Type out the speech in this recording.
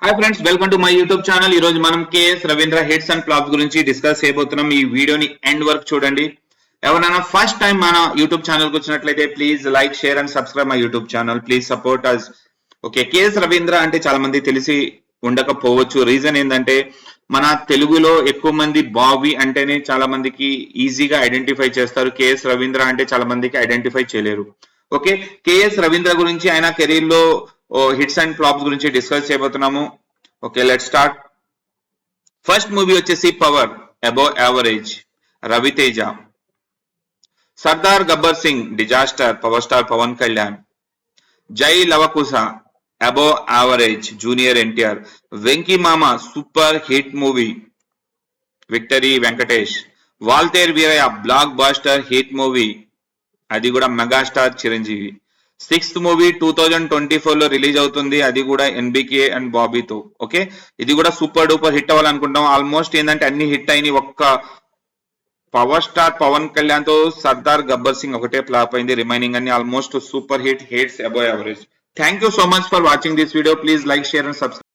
Hi friends, welcome to my YouTube channel. ఈ రోజు మనం KS Ravindra hits and flops గురించి డిస్కస్ చేయబోతున్నాం. ఈ వీడియోని ఎండ్ వరకు చూడండి. ఎవరైనా ఫస్ట్ టైం మన యూట్యూబ్ ఛానల్ కి వచ్చినట్లయితే please like, share and subscribe my YouTube channel. Please support us. Okay, KS Ravindra అంటే చాలా మంది తెలిసి ఉండకపోవచ్చు. రీజన్ ఏంటంటే మన తెలుగులో ఎక్కువ మంది బాబీ అంటేనే చాలా మందికి ఈజీగా ఐడెంటిఫై చేస్తారు. కేఎస్ రవీంద్ర అంటే చాలా మందికి ఐడెంటిఫై చేయలేరు. ఓకే, కేఎస్ రవీంద్ర గురించి ఆయన కెరీర్ లో హిట్స్ అండ్ ఫ్లాప్స్ గురించి డిస్కస్ చేయబోతున్నాము. Okay, let start. First movie వచ్చేసి power, above average, Raviteja. Sardaar Gabbar Singh, disaster, power star Pawan Kalyan. Jai Lavakusa, above average, junior NTR. Venky Mama, super hit movie, victory Venkatesh. Waltair Veerayya, blockbuster hit movie, అది కూడా megastar Chiranjeevi. Sixth movie 2024 లో release అవుతుంది, అది కూడా NBK and బాబీతో. Okay, ఇది కూడా సూపర్ డూపర్ హిట్ అవ్వాలనుకుంటాం. ఆల్మోస్ట్ ఏంటంటే అన్ని హిట్ అయినాయి, ఒక్క పవర్ స్టార్ పవన్ కళ్యాణ్ తో సర్దార్ గబ్బర్ సింగ్ ఒకటే ఫ్లాప్ అయింది. రిమైనింగ్ అన్ని almost super hits above average. Thank you so much for watching this video. Please like, share and subscribe.